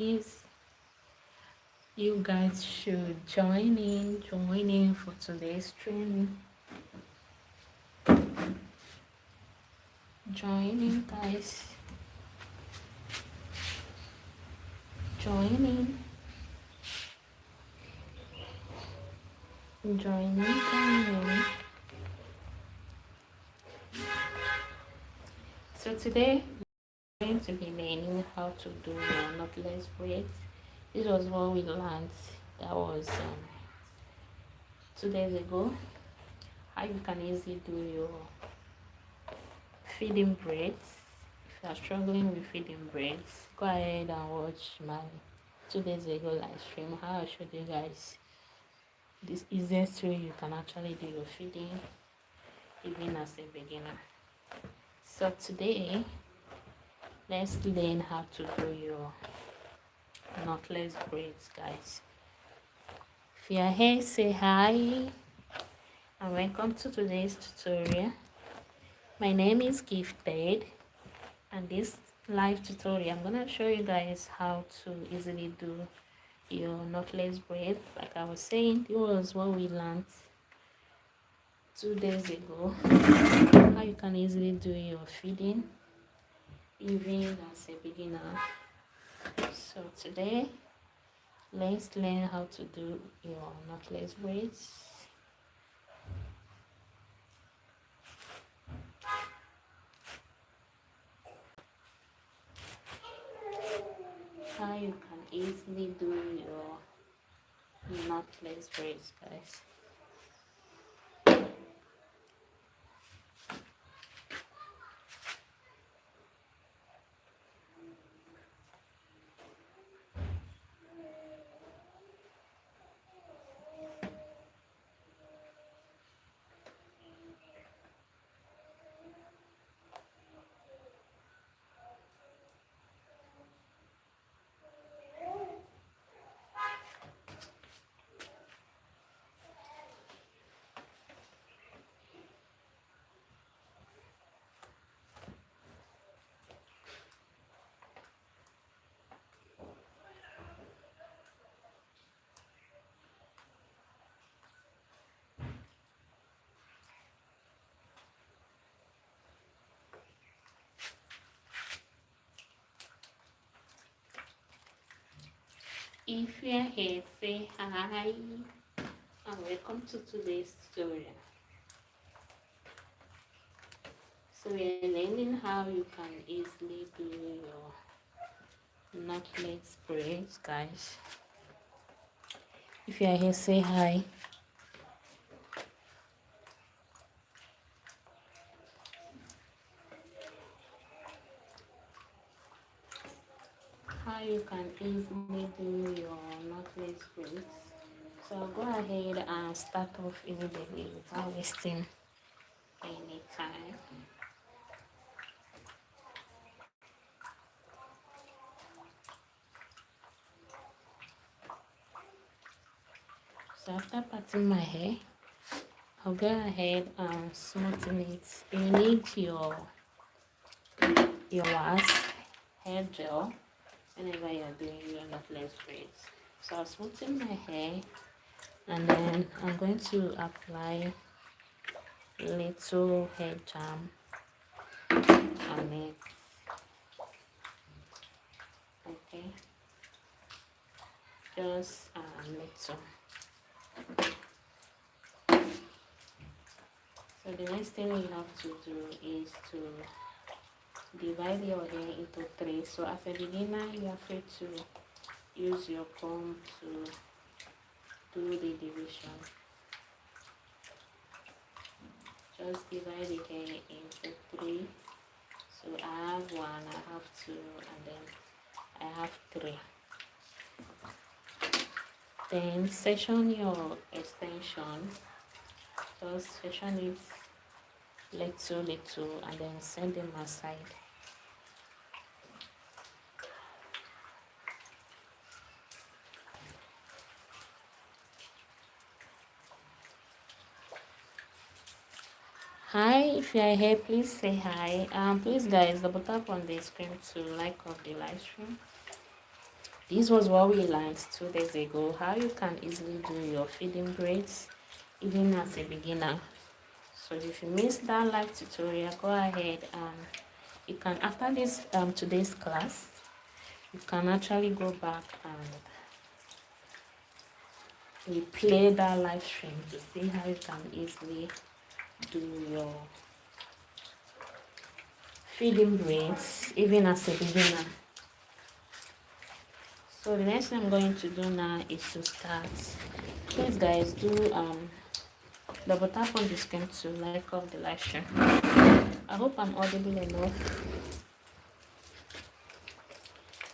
Please, you guys should join in for today's stream. Join in, guys. Join in. Join in. So today we're going to be learning how to do your knotless braids. This was what we learned. That was 2 days ago. How you can easily do your feeding braids. If you are struggling with feeding braids, go ahead and watch my 2 days ago live stream. How I showed you guys this easiest way you can actually do your feeding even as a beginner. So today let's learn how to do your knotless braids, guys. If you are here, say hi and welcome to today's tutorial. My name is Gifted, and this live tutorial I'm gonna show you guys how to easily do your knotless braid. Like I was saying, it was what we learned 2 days ago, how you can easily do your feeding even as a beginner. So today let's learn how to do your knotless braids. How you can easily do your knotless braids, guys. If you're here, say hi and welcome to today's tutorial. So we are learning how you can easily do your knotless braids, guys. If you are here, say hi. How you can easily do your knotless braids. So I'll go ahead and start off immediately without wasting any time. So after parting my hair, I'll go ahead and smoothen it. You need your wax hair gel whenever you're doing your knotless braids. So I'll smoothen my hair, and then I'm going to apply little hair jam on it. Okay, just little. So the next thing you have to do is to divide your hair into 3. So as a beginner, you are free to use your comb to do the division. Just divide the hair into 3. So I have 1, I have 2, and then I have 3. Then section your extension. Just section it little and then send them aside. Hi, if you are here, please say hi. Please guys, double tap on the screen to like up the live stream. This was what we learned 2 days ago, how you can easily do your feeding braids even as a beginner. So if you missed that live tutorial, go ahead and you can, after this today's class, you can actually go back and replay that live stream to see how you can easily do your feeding braids even as a beginner. So the next thing I'm going to do now is to start. Please guys, do double tap on the screen to like up the live stream. I hope I'm audible enough.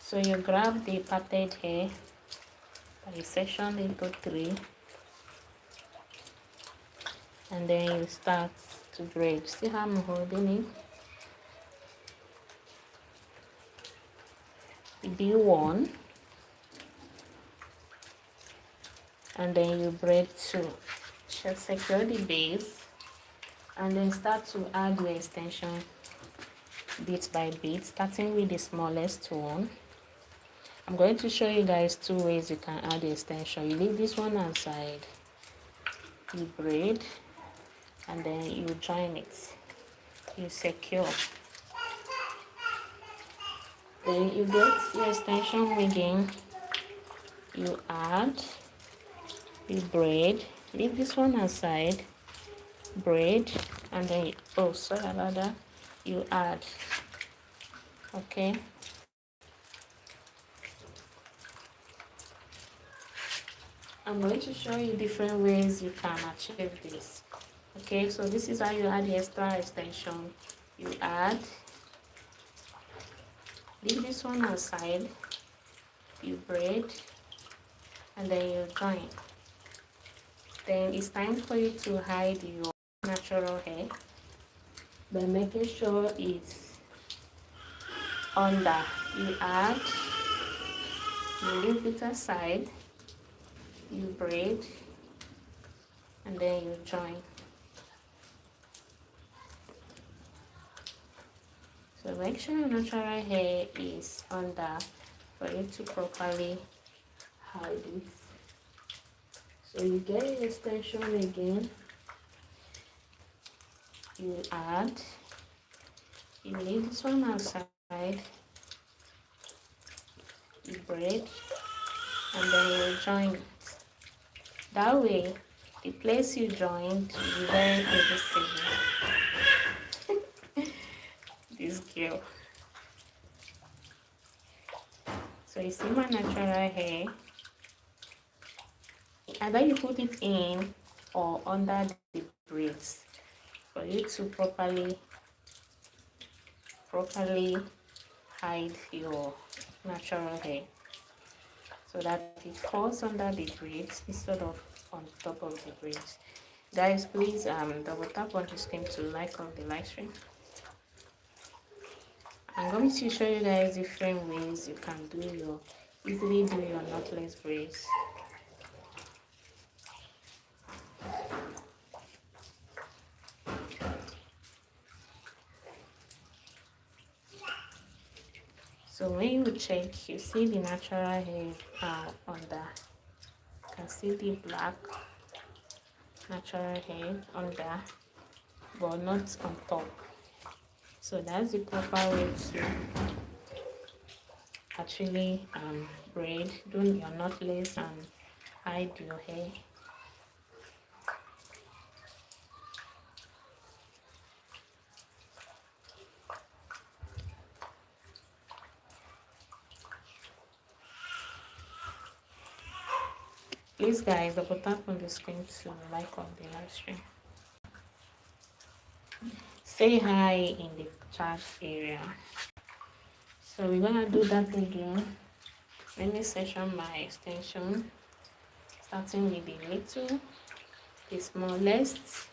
So you grab the parted hair by section into 3, and then you start to braid. See how I'm holding it? You do 1, and then you braid 2. Just secure the base and then start to add your extension bit by bit, starting with the smallest one. I'm going to show you guys 2 ways you can add the extension. You leave this one aside, you braid, and then you join it, you secure, then you get your extension rigging, you add, you braid, leave this one aside, braid, and then oh sorry about that, you add. Okay, I'm going to show you different ways you can achieve this. Okay, so this is how you add the extra extension. You add, leave this one aside, you braid, and then you join. Then it's time for you to hide your natural hair by making sure it's under. You add, you leave it aside, you braid, and then you join. So make sure your natural hair is under for you to properly hide it. So you get your extension again, you add, you leave this one outside, you braid, and then you join it. That way, the place you joined will be very visible. This girl. So you see my natural hair. Either you put it in or under the braids for you to properly hide your natural hair, so that it falls under the braids instead of on top of the braids. Guys, please double tap on the screen to like on the live stream. I'm going to show you guys different ways you can easily do your knotless braids. So when you check, you see the natural hair under. You can see the black natural hair under, but not on top. So that's the proper way to actually braid, do your knotless and hide your hair. Please guys, double tap on the screen to like on the live stream. Say hi in the chat area. So we're gonna do that again. Let me section my extension, starting with the little, the smallest,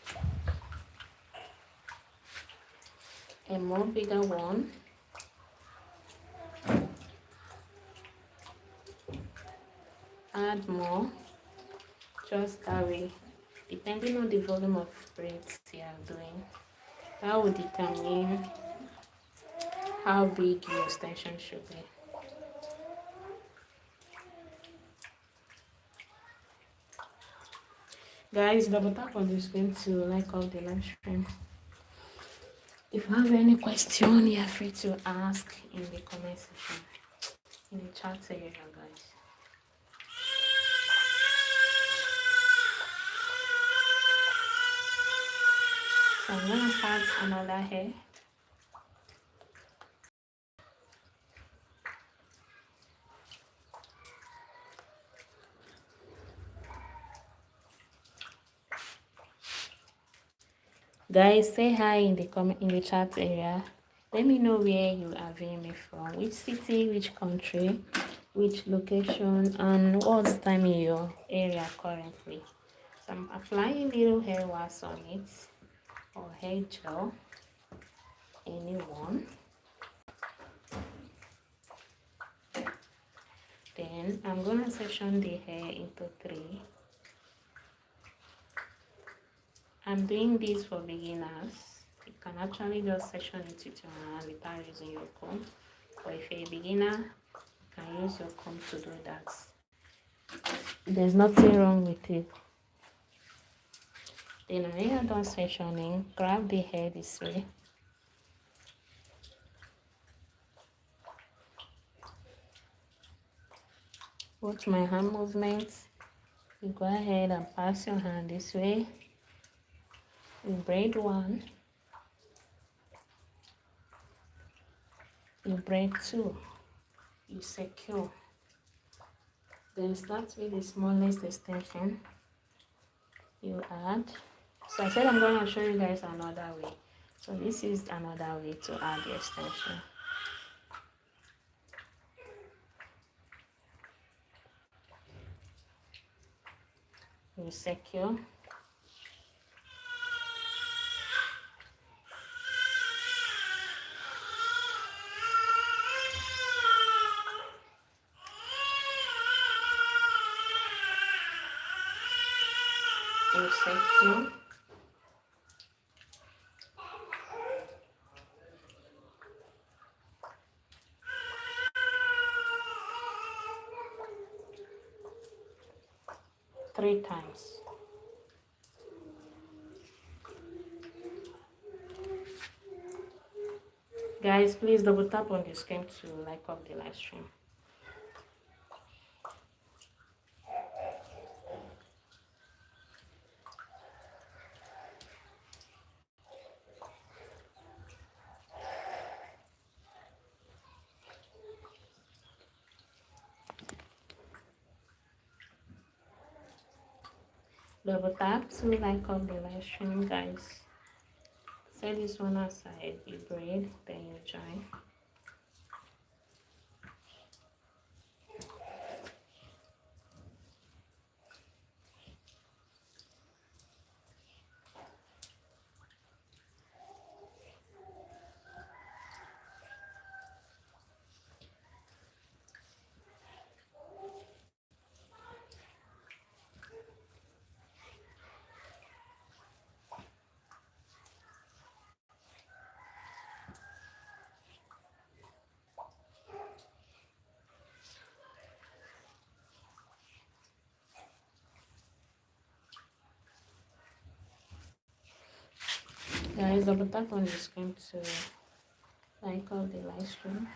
a more bigger one, add more, just that way, depending on the volume of braids you are doing. That will determine how big your extension should be. Guys, double tap on the screen to like up the live stream. If you have any question, you're free to ask in the comment section, in the chat area, guys. So I'm gonna add another hair. Guys, say hi in the chat area. Let me know where you are viewing me from, which city, which country, which location, and what's time in your area currently. So I'm applying little hair wax on it, or hair gel, anyone. Then I'm gonna section the hair into 3. I'm doing this for beginners. You can actually just section it with your hand without using your comb. But if you're a beginner, you can use your comb to do that. There's nothing wrong with it. Then when you're done sectioning, grab the hair this way. Watch my hand movements. You go ahead and pass your hand this way. You braid 1. You braid 2. You secure. Then start with the smallest extension. You add. So I said I'm going to show you guys another way. So this is another way to add the extension. You secure. You secure. Three times. Guys, please double tap on the screen to like up the live stream. Double tap to like up the live stream, guys. Set this one aside, you braid, then you join. Guys, double tap on the screen to like up the live stream.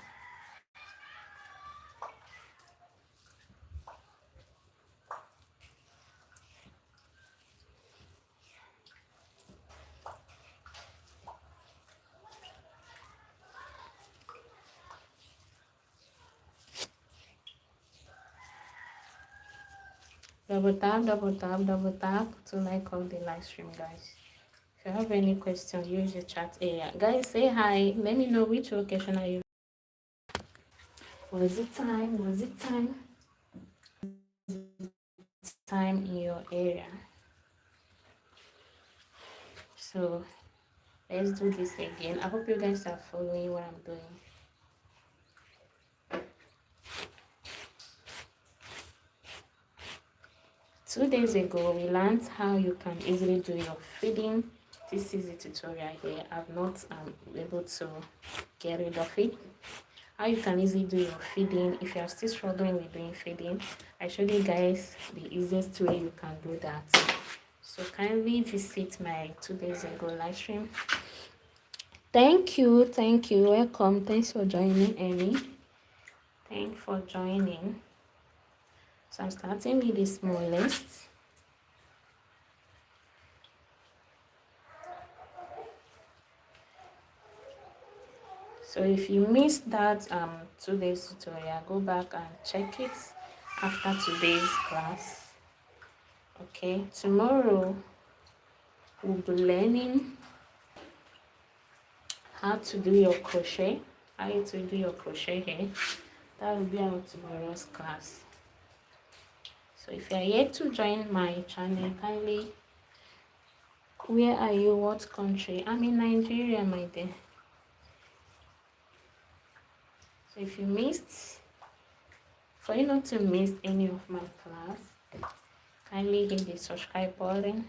Double tap, double tap, double tap to like up the live stream, guys. If you have any questions, use the chat area. Guys, say hi. Let me know which location are you. Was it time? Was it time? Time in your area. So let's do this again. I hope you guys are following what I'm doing. 2 days ago, we learned how you can easily do your feeding. This is a tutorial here. I've not able to get rid of it. How you can easily do your feeding. If you are still struggling with doing feeding, I showed you guys the easiest way you can do that. So kindly visit my 2 days ago live stream. Thank you, welcome. Thanks for joining, Amy. Thanks for joining. So I'm starting with the smallest. So if you missed that 2 days tutorial, go back and check it after today's class. Okay, tomorrow we'll be learning how to do your crochet, how to do your crochet here. That will be our tomorrow's class. So if you are yet to join my channel, kindly, where are you, what country? I'm in Nigeria, my dear. So if you missed, for you not to miss any of my class, kindly hit the subscribe button,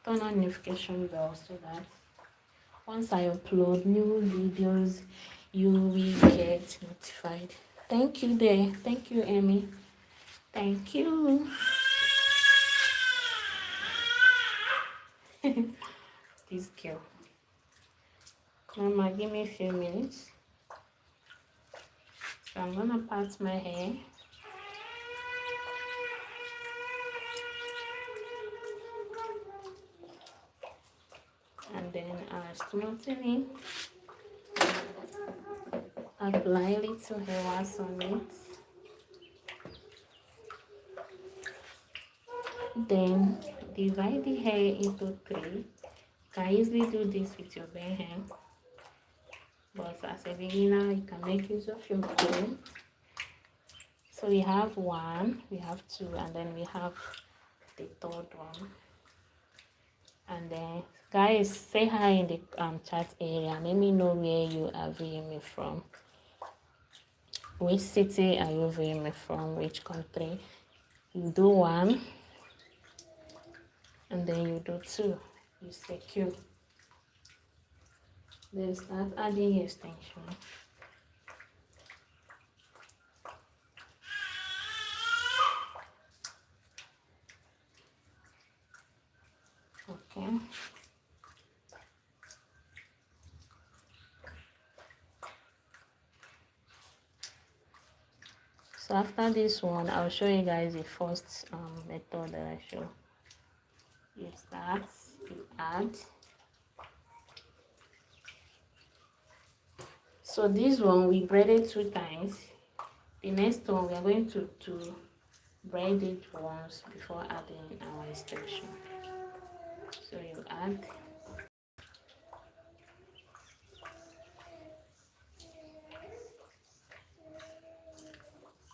turn on notification bell so that once I upload new videos, you will get notified. Thank you there. Thank you, Amy. Thank you. This girl. Mama, give me a few minutes. So I'm gonna part my hair. And then I smoothing it. Apply little hair wax on it. Then divide the hair into 3. You can easily do this with your bare hand, but as a beginner you can make use of your comb. So we have 1, we have 2, and then we have the 3rd one. And then guys, say hi in the chat area. Let me know where you are viewing me from. Which city are you viewing me from? Which country? You do 1, and then you do 2. You secure. Then start adding your extension. Okay. So after this one, I'll show you guys the first method that I show. You start, you add. So this one we braided 2 times. The next one we are going to braid it once before adding our extension. So you add.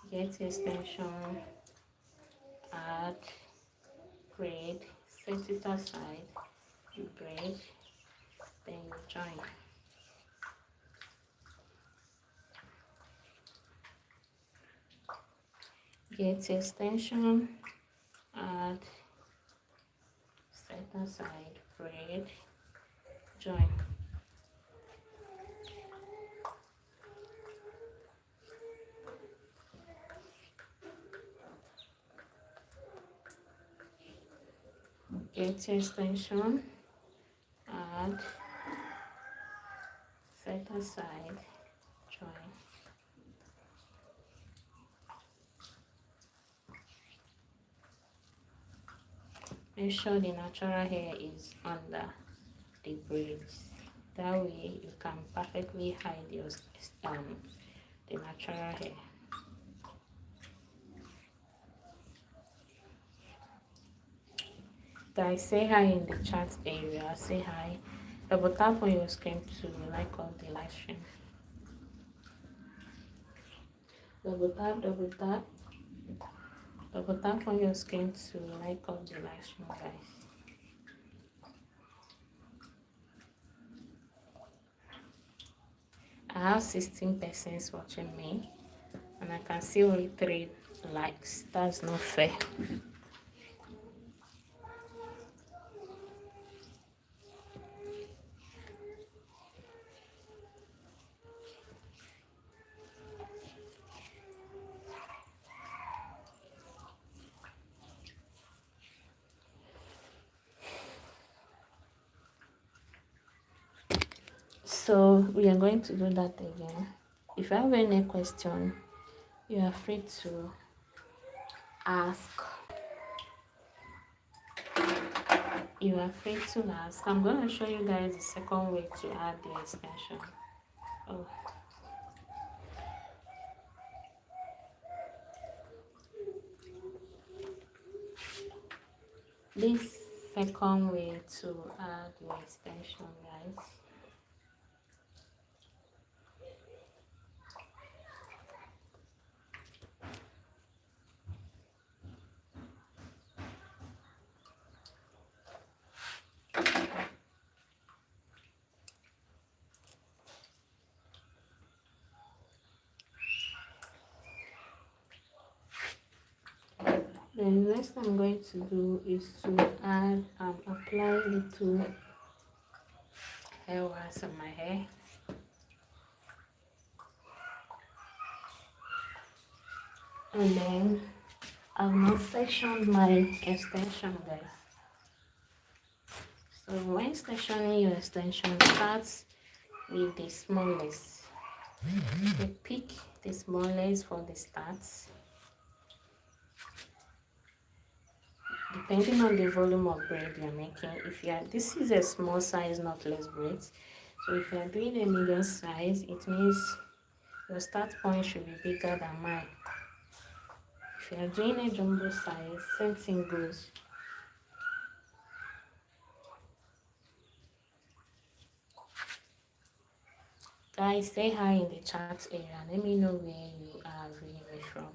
Get extension, add, braid, set it aside, you braid, then you join. Get extension, add, set aside, braid, join. Get extension, add, set aside, join. Make sure the natural hair is under the braids. That way you can perfectly hide your the natural hair. Guys, say hi in the chat area. Say hi. Double tap on your screen to like up the live stream. Double tap, double tap. Double tap on your screen to like up the live stream, guys. I have 16 persons watching me, and I can see only 3 likes. That's not fair. So we are going to do that again. If you have any question, you are free to ask. You are free to ask. I'm going to show you guys the second way to add the extension. Oh. This second way to add the extension, guys. The next thing I'm going to do is to add apply little hair wax on my hair. And then I've not sectioned my extension, guys. So when sectioning your extension, starts with the smallest. You pick the smallest for the starts. Depending on the volume of braid you're making, this is a small size knotless braid. So if you're doing a medium size, it means your start point should be bigger than mine. If you're doing a jumbo size, same thing goes. Guys, say hi in the chat area. Let me know where you are viewing me from.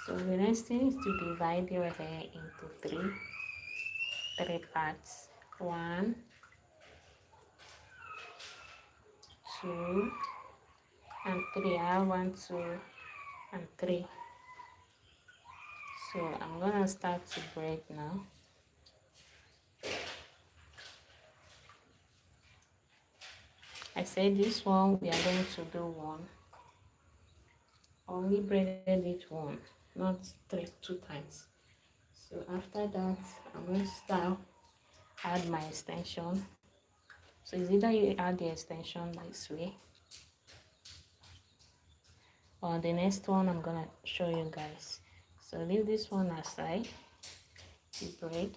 So the next thing is to divide your hair into three parts. 1, 2, and 3. I have 1, 2, and 3. So I'm gonna start to braid now. I said this one we are going to do 1. Only braided it 1, not 2 times. So after that, I'm going to add my extension. So it's either you add the extension this way, or the next one I'm gonna show you guys. So leave this one aside, you braid,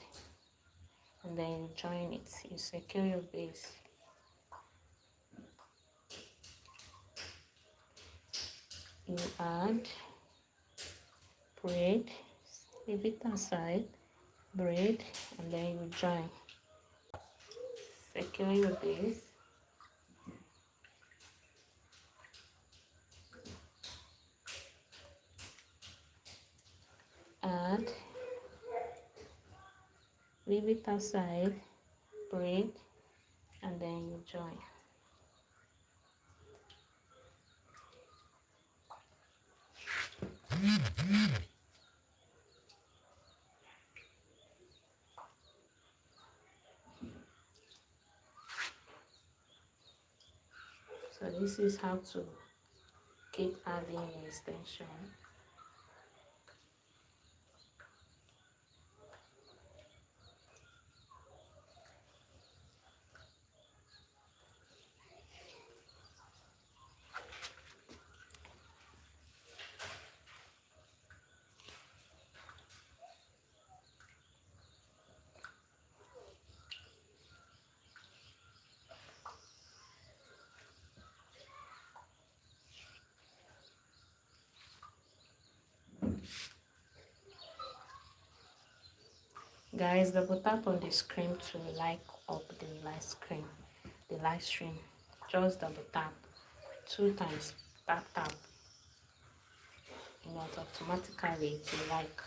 and then you join it. You secure your base. You add, braid, leave it aside, braid, and then you join. Secure your base. Add, leave it aside, braid, and then you join. So this is how to keep adding your extension. Guys, double tap on the screen to like up the live stream. Just double tap 2 times, tap, and automatically to like.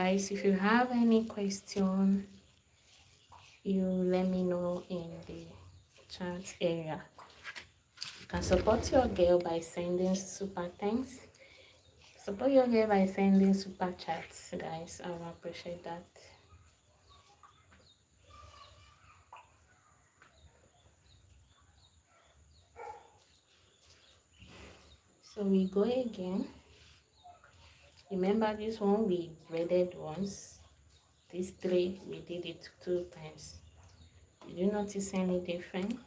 guys, if you have any question, you let me know in the chat area. You can support your girl by sending super thanks. Support your girl by sending super chats, guys. I will appreciate that. So we go again. Remember this one we braided once. These three we did it 2 times. Did you notice any different?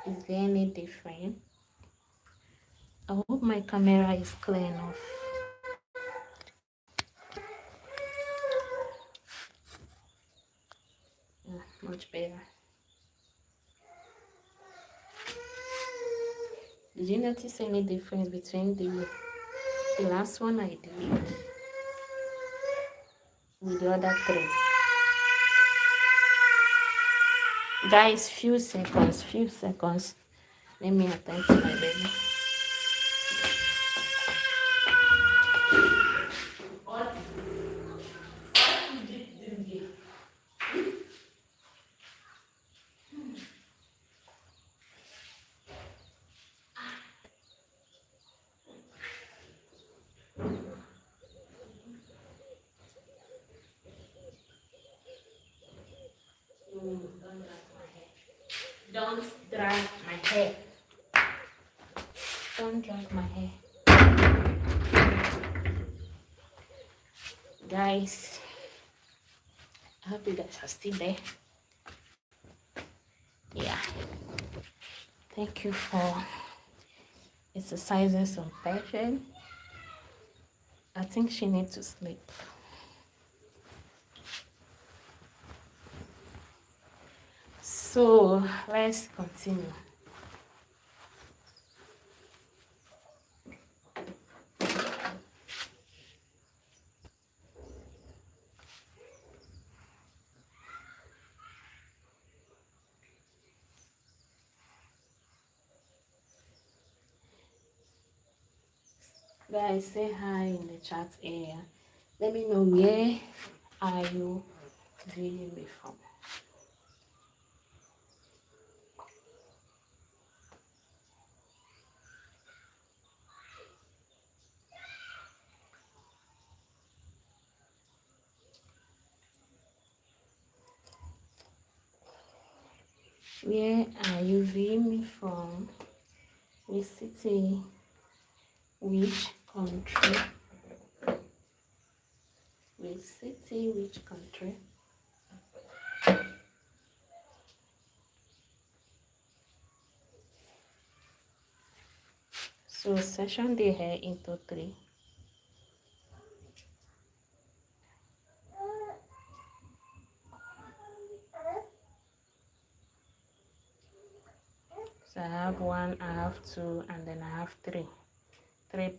Is there any different? I hope my camera is clear enough. Yeah, much better. Did you notice any difference between the last one I did with the other 3? Guys, few seconds. Let me attend to my baby. Don't drag my hair. Don't drag my hair. Guys, I hope you guys are still there. Yeah. Thank you for exercising some patience. I think she needs to sleep. So let's continue. Guys, say hi in the chat area. Let me know where are you viewing me from. Where are you viewing me from? Which city? Which country? Which city? Which country? So section the hair into 3. So I have 1, I have 2, and then I have 3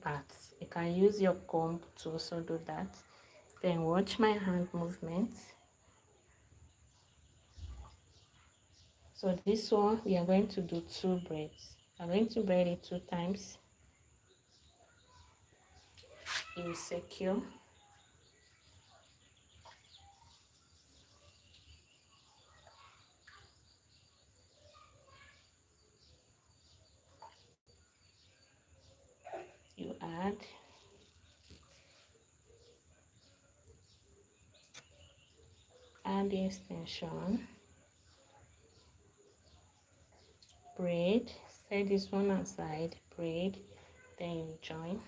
parts. You can use your comb to also do that. Then watch my hand movements. So this one we are going to do 2 braids. I'm going to braid it 2 times. You secure. You add the extension, braid, set this one aside, braid, then you join.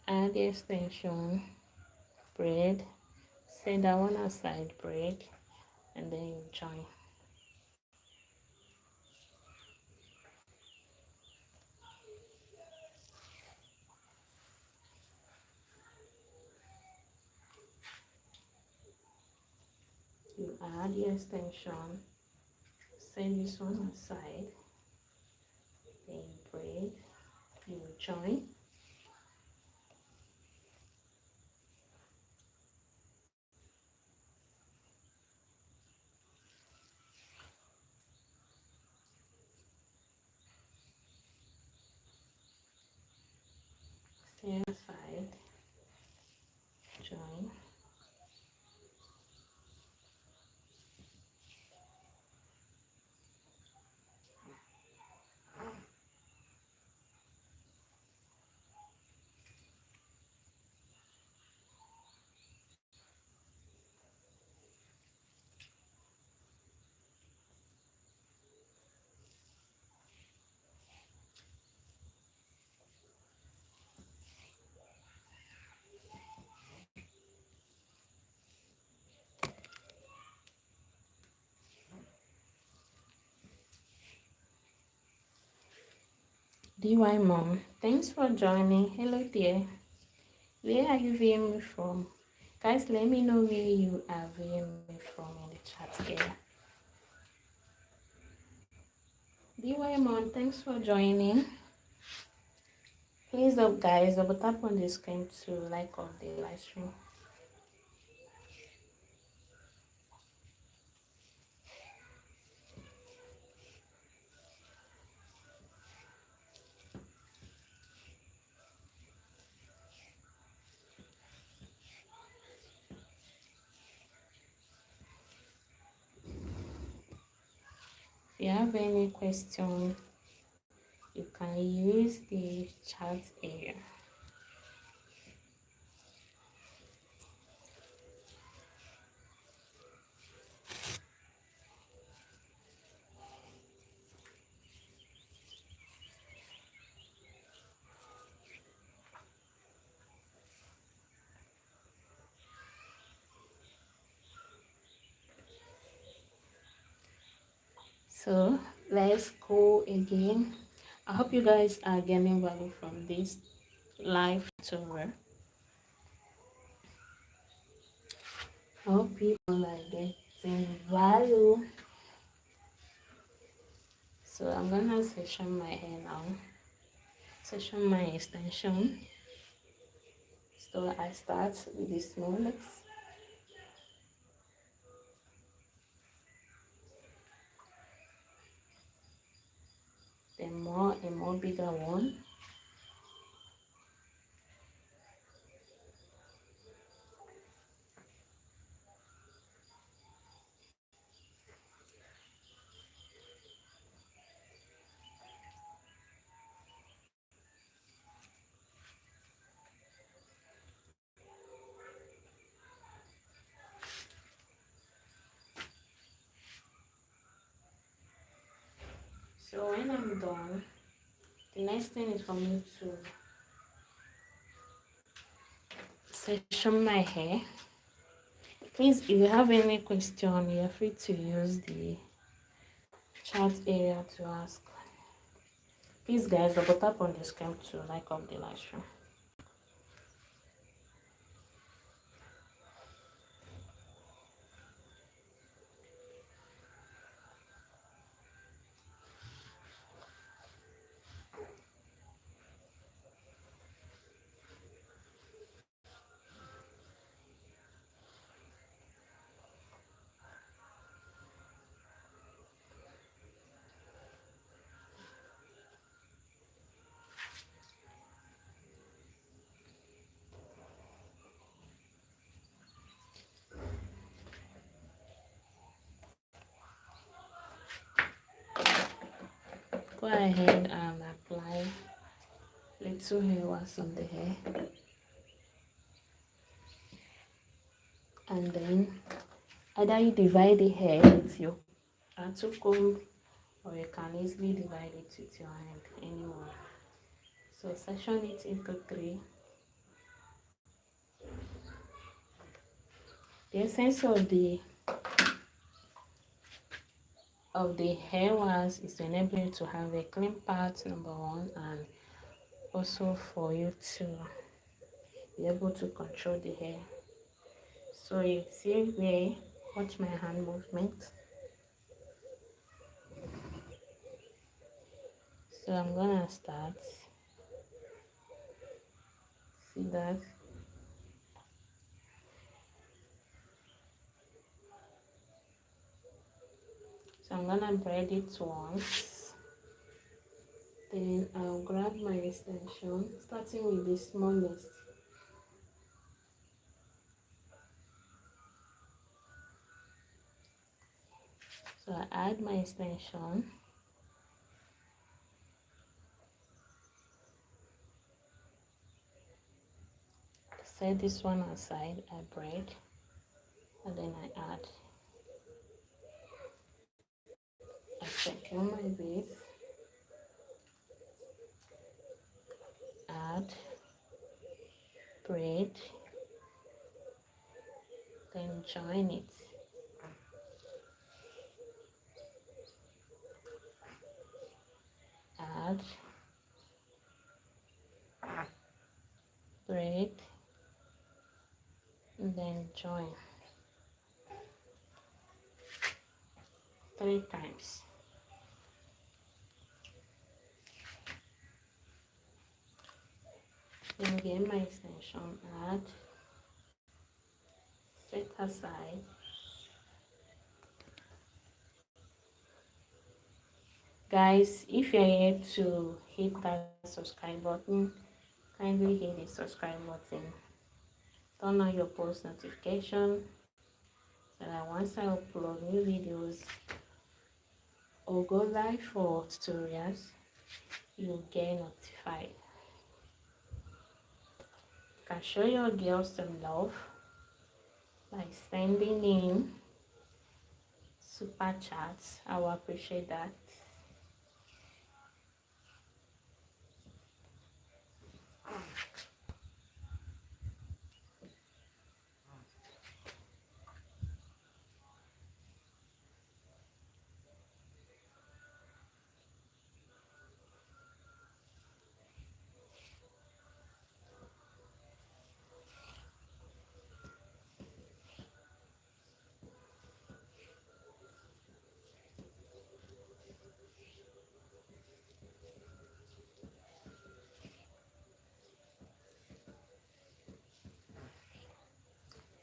Add the extension, braid, set that one aside, braid, and then you join. You add the extension, set this one aside, then you braid, you join. Same side, join. DY Mom, thanks for joining. Hello dear. Where are you viewing me from? Guys, let me know where you are viewing me from in the chat here. DY Mom, thanks for joining. Please up guys, double tap on the screen to like up the live stream. If you have any question, you can use the chat area. So let's go again. I hope you guys are getting value from this live tour. I hope people are getting value. So I'm gonna section my hair now. Section my extension. So I start with the smallest. Then a more bigger one. So when I'm done, the next thing is for me to section my hair. Please, if you have any question, you're free to use the chat area to ask. Please guys, double tap on the screen to like up the live stream. Go ahead and apply little hair wax on the hair, and then either you divide the hair with your tattoo comb, or you can easily divide it with your hand, anyone. So section it into 3. The essence of the hair wax is to enable you to have a clean part, number 1, and also for you to be able to control the hair. So you see where, watch my hand movement. So I'm gonna start. See that? So I'm gonna braid it once. Then I'll grab my extension, starting with the smallest. So I add my extension, set this one aside, I braid, and then I secure my base, add, braid, then join it. Add, braid, and then join 3 times. Then get my extension, add, set aside, guys. If you're here to hit that subscribe button, kindly hit the subscribe button, turn on your post notification so that once I upload new videos or go live for tutorials, you'll get notified. You can show your girls some love by sending in super chats. I will appreciate that.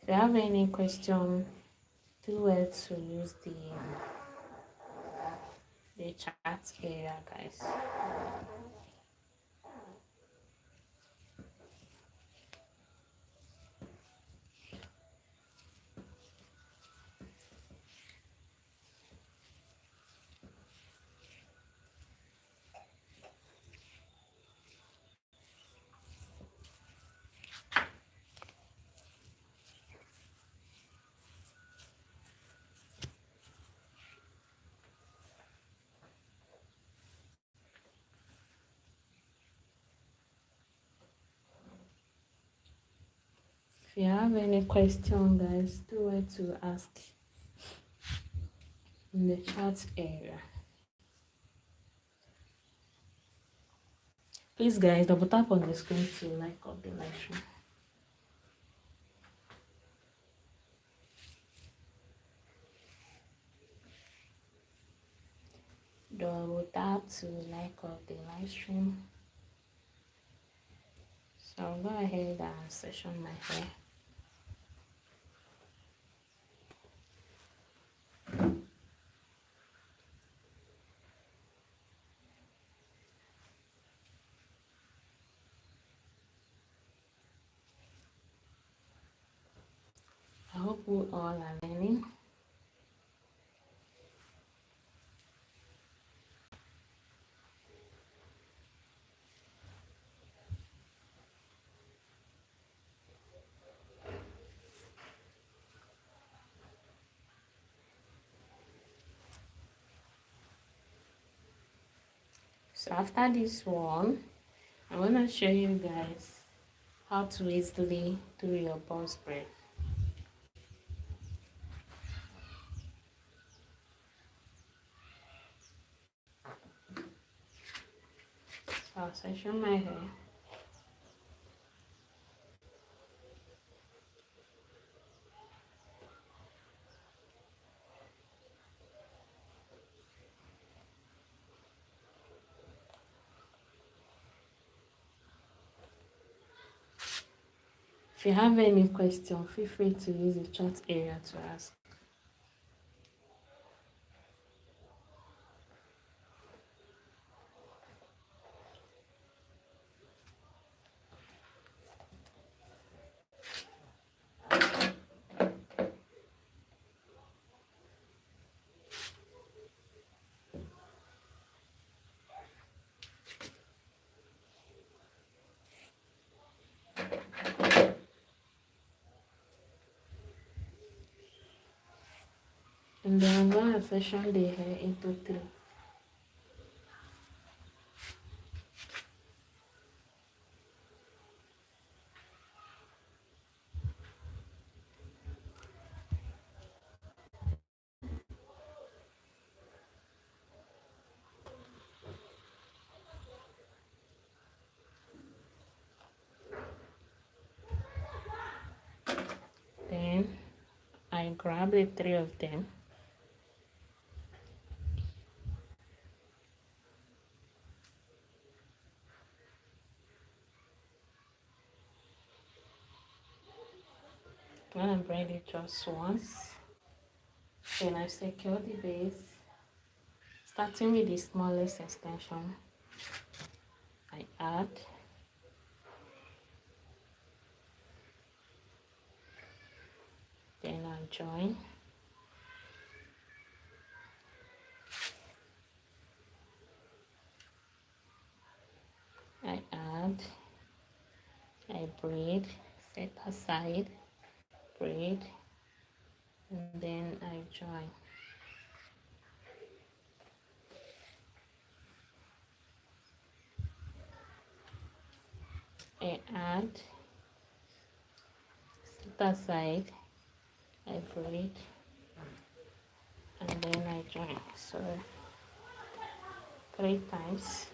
If you have any question, do well to use the chat area, guys. If you have any question, guys, do well to ask in the chat area. Please, guys, double tap on the screen to like up the live stream. Double tap to like up the live stream. So I'll go ahead and section my hair. I hope we all are learning. So after this one, I want to show you guys how to easily do your boss braid. So I'll section my hair. If you have any question, feel free to use the chat area to ask. And then I'm going to section the hair into 3. Then I grab the 3 of them. I'm gonna braid it just once. Then I secure the base, starting with the smallest extension. I add, then I join, I add, I braid, set aside, braid, and then I join. I add, set aside, I braid, and then I join. So 3 times.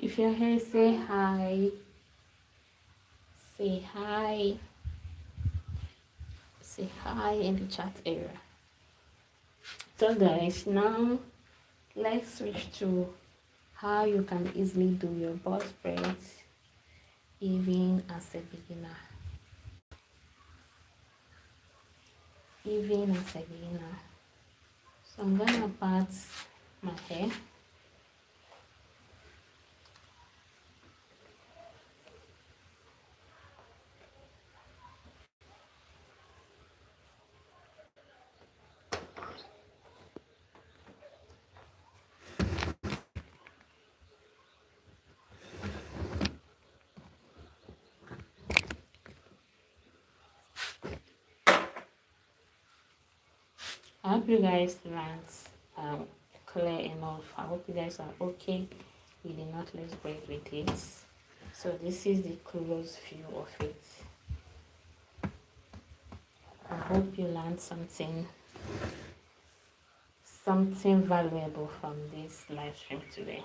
If you're here, say hi. Say hi. Say hi in the chat area. So guys, now let's switch to how you can easily do your boss braids even as a beginner. So I'm gonna part my hair. I hope you guys learned clear enough. I hope you guys are okay with the knotless braid with it. So this is the close view of it. I hope you learned something valuable from this live stream today.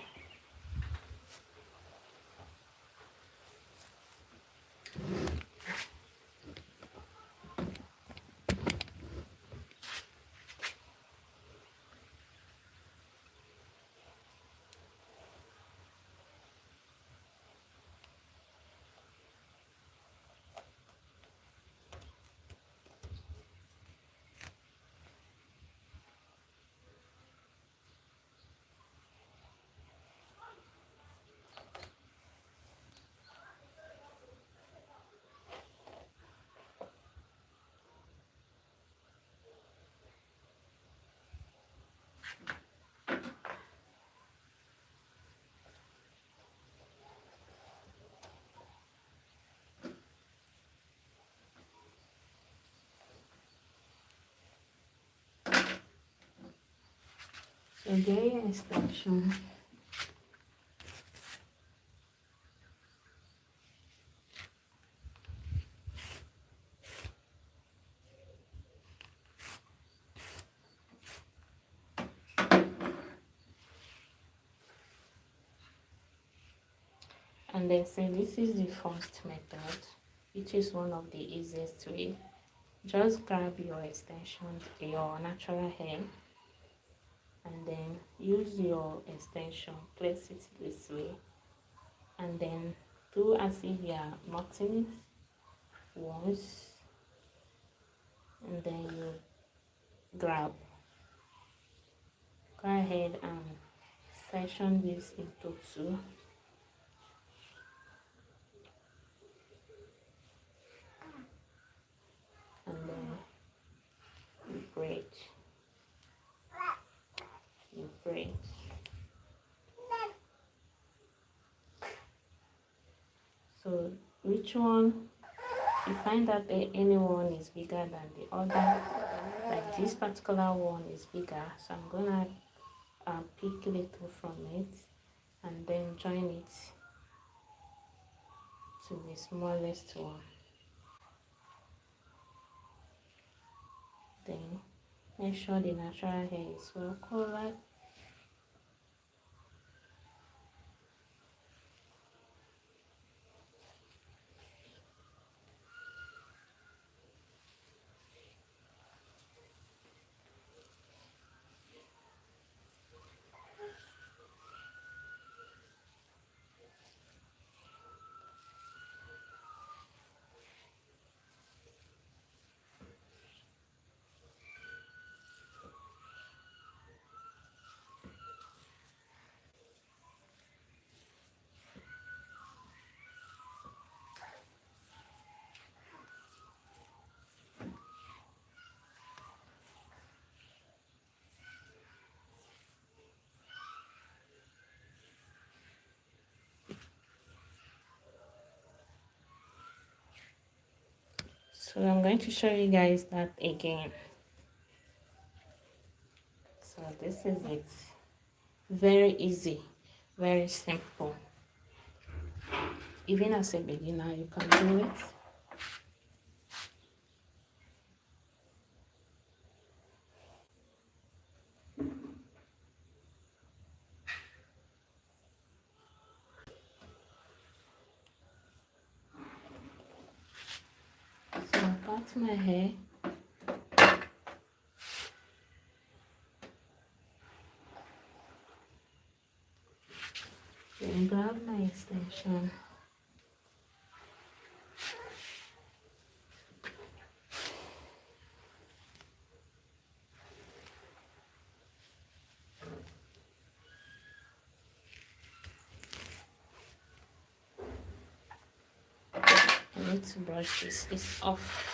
So get your extension. And then say this is the first method, which is one of the easiest way. Just grab your extension, your natural hair, and then use your extension, place it this way, and then do as if you are knotting it once, and then you grab. Go ahead and section this into two, and then you braid. You braid. So which one you find that any one is bigger than the other, like this particular one is bigger, so I'm gonna pick little from it and then join it to the smallest one. Then make sure the natural hair is well covered. So I'm going to show you guys that again. So this is it. Very easy, very simple. Even as a beginner, you can do it. So I cut my hair. Then grab my extension. I need to brush this off.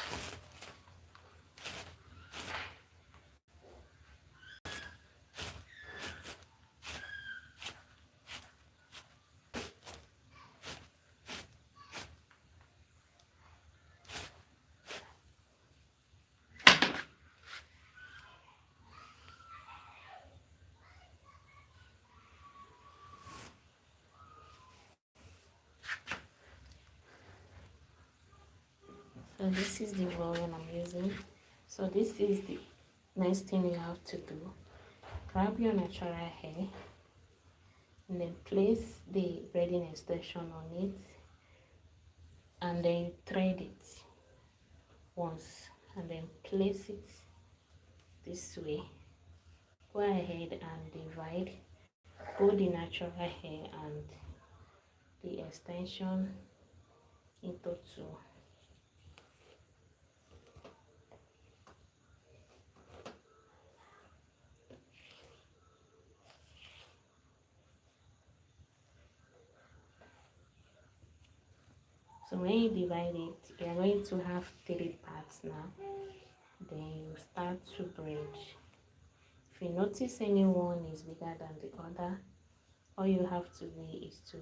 So this is the volume I'm using. So this is the next thing you have to do. Grab your natural hair and then place the braiding extension on it, and then you thread it once and then place it this way. Go ahead and divide both the natural hair and the extension into two. So when you divide it, you are going to have 3 parts now. Then you start to braid. If you notice any one is bigger than the other, all you have to do is to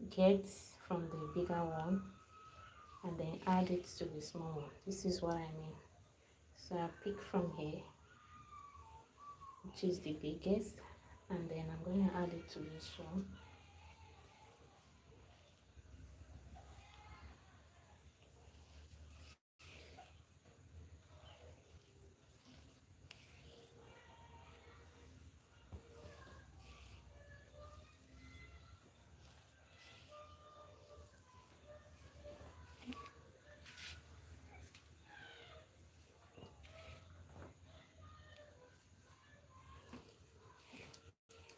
get from the bigger one and then add it to the small one. This is what I mean. So I pick from here, which is the biggest, and then I'm going to add it to this one.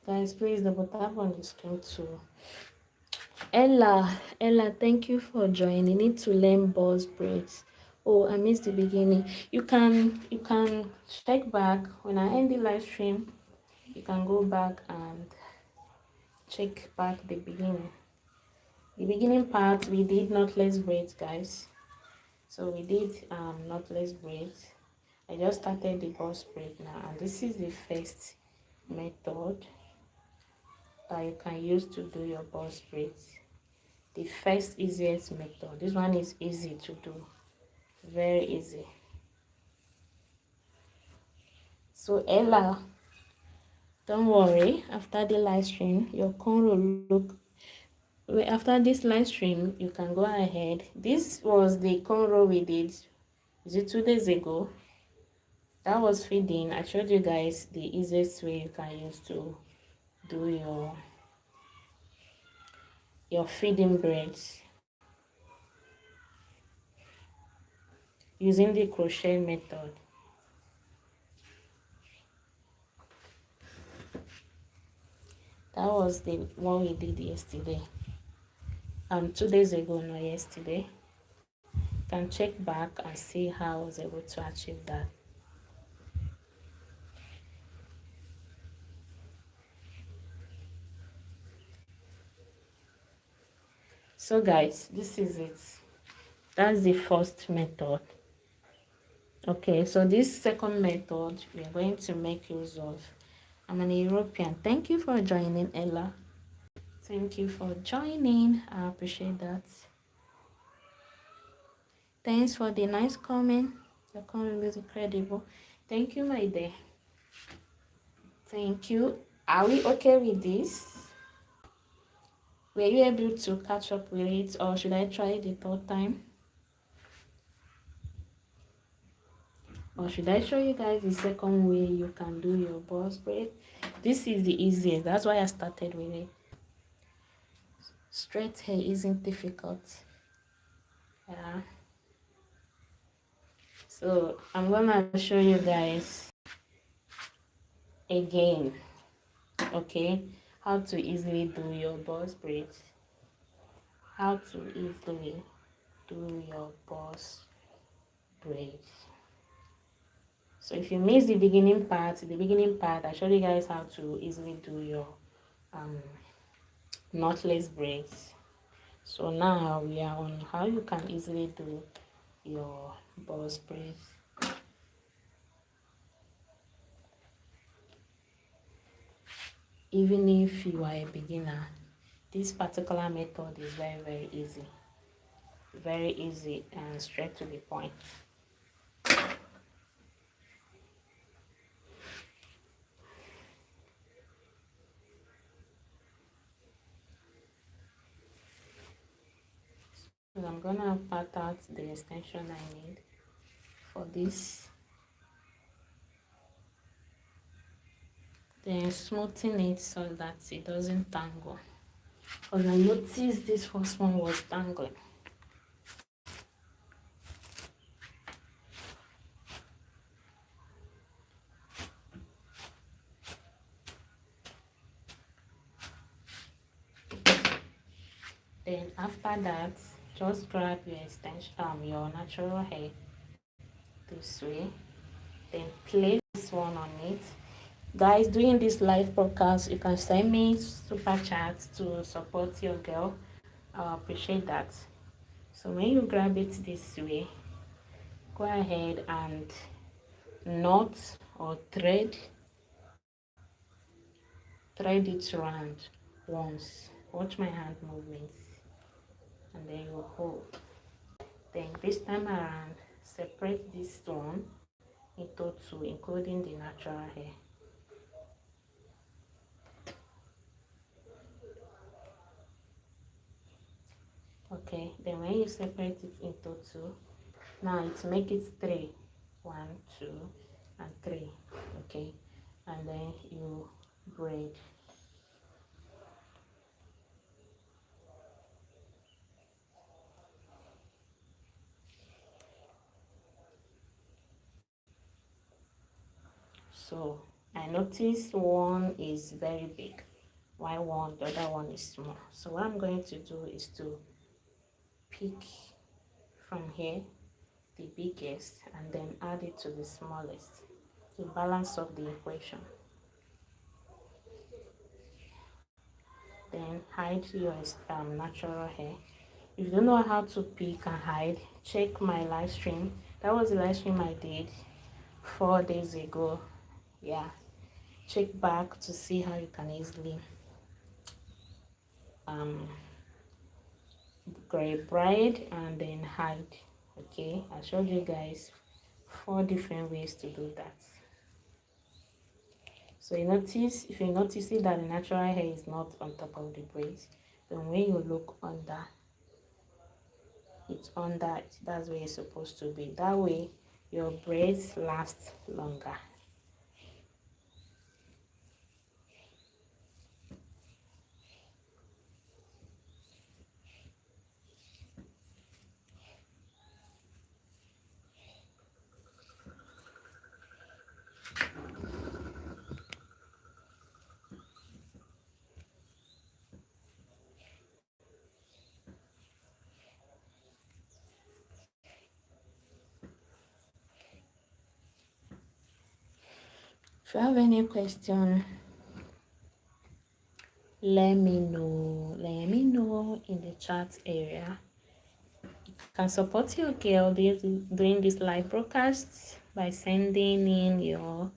Guys, please double tap on the screen too. Ella, thank you for joining. You need to learn boss braids. Oh, I missed the beginning. You can check back when I end the live stream. You can go back and check back the beginning. The beginning part we did knotless braids, guys. So we did knotless braids. I just started the boss braid now, and this is the first method that you can use to do your boss braids. The first easiest method. This one is easy to do, very easy. So Ella, don't worry, after the live stream your cornrow look, after this live stream you can go ahead. This was the cornrow we did, is it 2 days ago? That was feeding. I showed you guys the easiest way you can use to do your feeding braids using the crochet method. That was the one we did yesterday, 2 days ago, not yesterday. You can check back and see how I was able to achieve that. So guys, this is it. That's the first method. Okay, so this second method we are going to make use of. I'm an European. Thank you for joining, Ella. Thank you for joining. I appreciate that. Thanks for the nice comment. Your comment is incredible. Thank you, my dear. Thank you. Are we okay with this? Were you able to catch up with it, or should I try it the third time? Or should I show you guys the second way you can do your boss braid? This is the easiest. That's why I started with it. Straight hair isn't difficult. Yeah. So I'm gonna show you guys again, okay, how to easily do your boss braids. How to easily do your boss braids. So if you miss the beginning part, I showed you guys how to easily do your knotless braids. So now we are on how you can easily do your boss braids. Even if you are a beginner, this particular method is very easy. Very easy and straight to the point. So I'm gonna part out the extension I need for this, then smoothing it so that it doesn't tangle. Because I noticed this first one was tangling. Then after that, just grab your extension, your natural hair this way, then place this one on it. Guys, doing this live broadcast, you can send me super chats to support your girl. I appreciate that. So when you grab it this way, go ahead and knot or thread it around once. Watch my hand movements, and then you hold. Then this time around, separate this one into two, including the natural hair. Okay, then when you separate it into two, now it make it three. 1, 2, and 3. Okay, and then you braid. So I noticed one is very big, while the other one is small. So what I'm going to do is to pick from here the biggest and then add it to the smallest to balance up the equation. Then hide your natural hair. If you don't know how to pick and hide, check my live stream. That was the live stream I did 4 days ago. Yeah, check back to see how you can easily braid and then hide. Okay, I showed you guys 4 different ways to do that. So if you notice that the natural hair is not on top of the braids, then when you look under, it's under it. That's where it's supposed to be. That way your braids last longer. If you have any question, let me know in the chat area. You can support your girl during this live broadcast by sending in your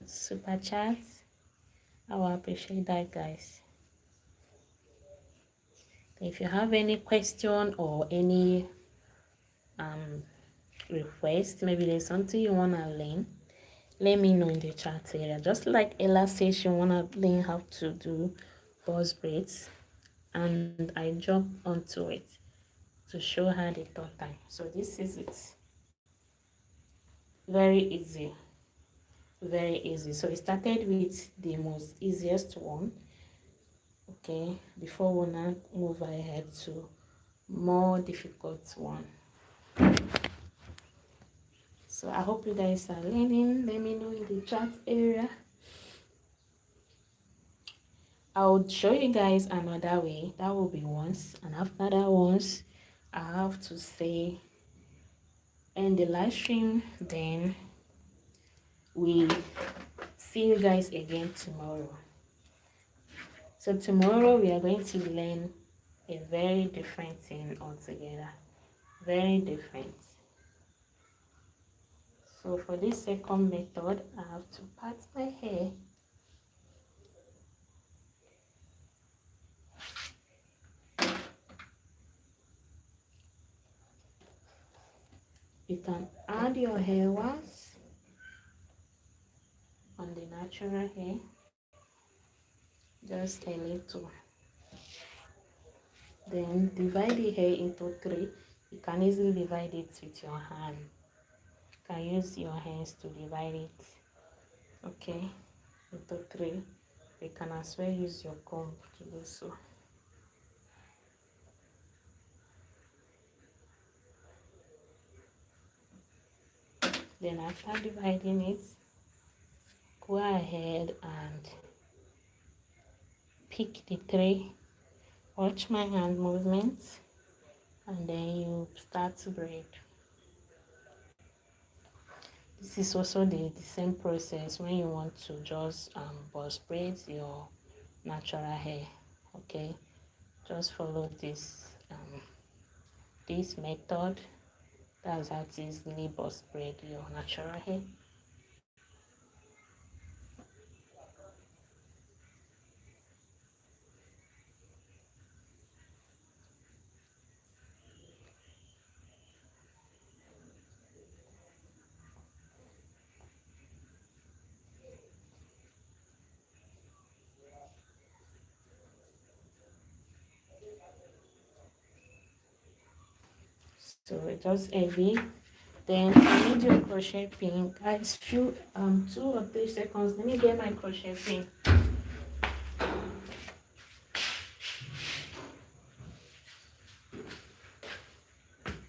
super chat. I will appreciate that, guys. If you have any question or any request, maybe there's something you want to learn, let me know in the chat area. Just like Ella says she want to learn how to do boss braids, and I jump onto it to show her the third time. So this is it. Very easy, very easy. So we started with the most easiest one, okay, before we now move ahead to more difficult one. So I hope you guys are learning. Let me know in the chat area. I'll show you guys another way. That will be once, and after that once, I have to say end the live stream. Then we see you guys again tomorrow. So tomorrow we are going to learn a very different thing altogether. Very different. So for this second method, I have to part my hair. You can add your hair wax on the natural hair, just a little. Then divide the hair into 3. You can easily divide it with your hand. You can use your hands to divide it, okay, into 3. You can as well use your comb to do so. Then after dividing it, go ahead and pick the 3. Watch my hand movements, and then you start to braid. This is also the same process when you want to just boss braid your natural hair. Okay, just follow this this method. That's how to easily boss braid your natural hair. So it's just heavy. Then I need your crochet pin, guys. Few 2 or 3 seconds. Let me get my crochet pin.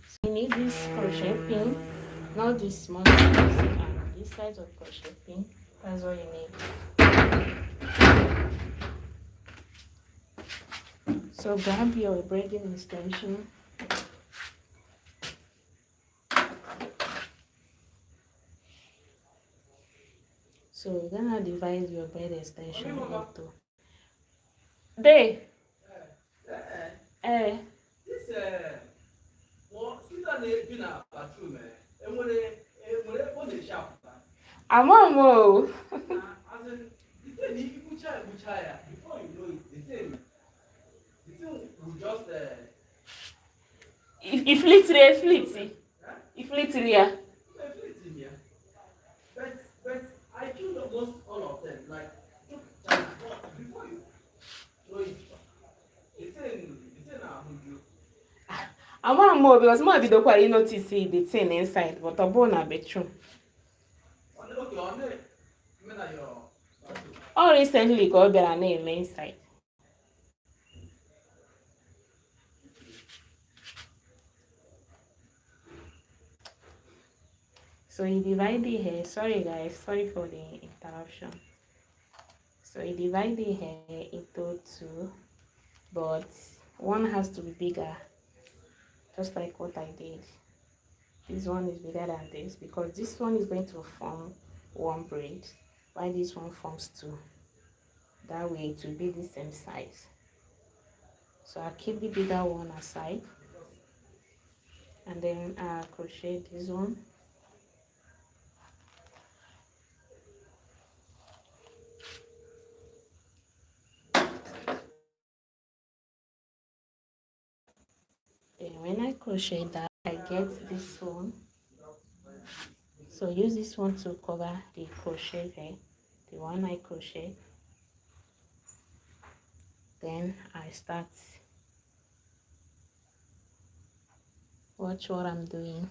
So you need this crochet pin, not this small size, this size of crochet pin. That's all you need. So grab your braiding extension. So we're gonna divide your braid extension into. They. This I'm on mo. If literally, if literally. But I killed almost all of them. Like before you know it, it's in I want more because more video quite notice see the thing inside, but a bone a bit true. All recently got better name inside. So you divide the hair. Sorry guys, sorry for the interruption. So you divide the hair into 2, but one has to be bigger, just like what I did. This one is bigger than this because this one is going to form 1 braid, while this one forms 2. That way it will be the same size. So I'll keep the bigger one aside, and then I'll crochet this one. Then when I crochet that, I get this one. So use this one to cover the crochet hair, the one I crochet. Then I start. Watch what I'm doing.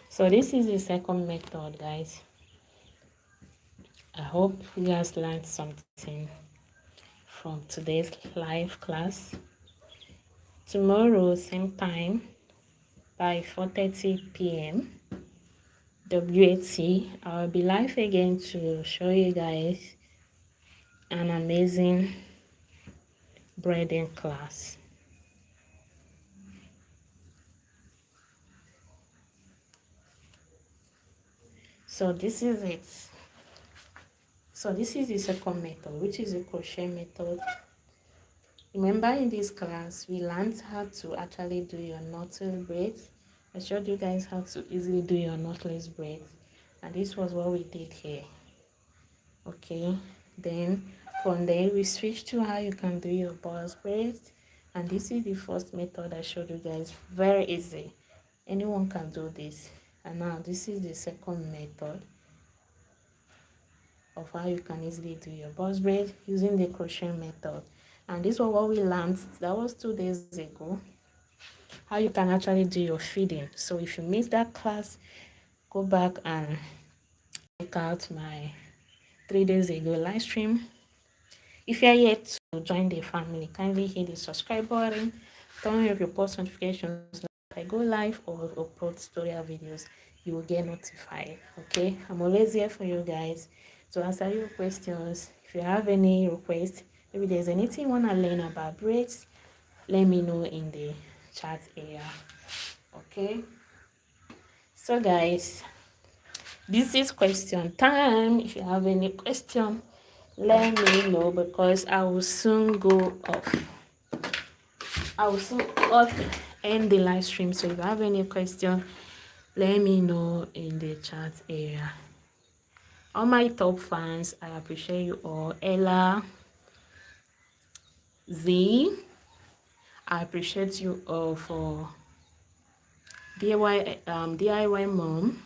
So this is the second method, guys. I hope you guys learned something from today's live class. Tomorrow, same time, by 4:30 p.m. WAT, I'll be live again to show you guys an amazing braiding class. So this is it. So this is the second method, which is a crochet method. Remember, in this class we learned how to actually do your knotless braids. I showed you guys how to easily do your knotless braids, and this was what we did here. Okay, then from there we switched to how you can do your boss braids, and this is the first method I showed you guys. Very easy, anyone can do this. And now this is the second method of how you can easily do your boss braid using the crochet method. And this was what we learned, that was 2 days ago, how you can actually do your feeding. So if you missed that class, go back and check out my 3 days ago live stream. If you are yet to join the family, kindly hit the subscribe button, turn on your post notifications, I go live or upload tutorial videos, you will get notified. Okay, I'm always here for you guys to answer your questions. If you have any requests, maybe there's anything you want to learn about braids, let me know in the chat area. Okay, so guys, this is question time. If you have any question, let me know, because I will soon go off. I will soon off end the live stream. So if you have any question, let me know in the chat area. All my top fans, I appreciate you all. Ella, Z, I appreciate you all for DIY mom.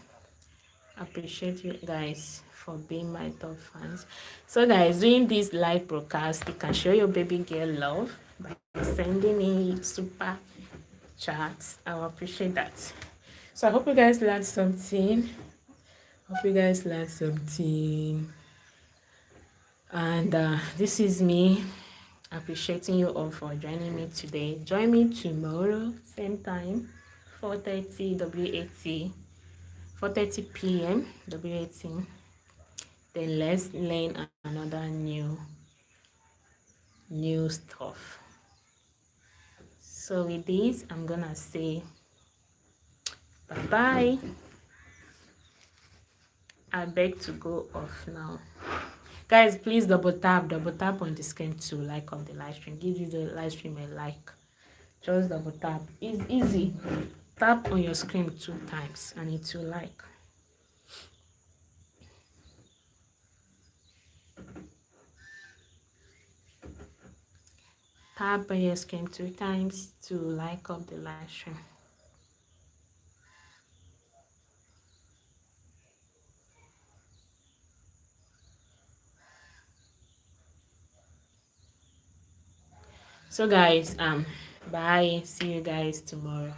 I appreciate you guys for being my top fans. So guys, doing this live broadcast, you can show your baby girl love by sending me super chats. I will appreciate that. So I hope you guys learned something. And this is me appreciating you all for joining me today. Join me tomorrow, same time, 4:30 WAT, 4:30 p.m. WAT. Then let's learn another new stuff. So with this, I'm gonna say bye bye. I beg to go off now. Guys, please double tap on the screen to like on the live stream. Give you the live stream a like. Just double tap. It's easy. Tap on your screen 2 times and it will like. Tap on your screen 2 times to like up the live stream. So guys, bye. See you guys tomorrow.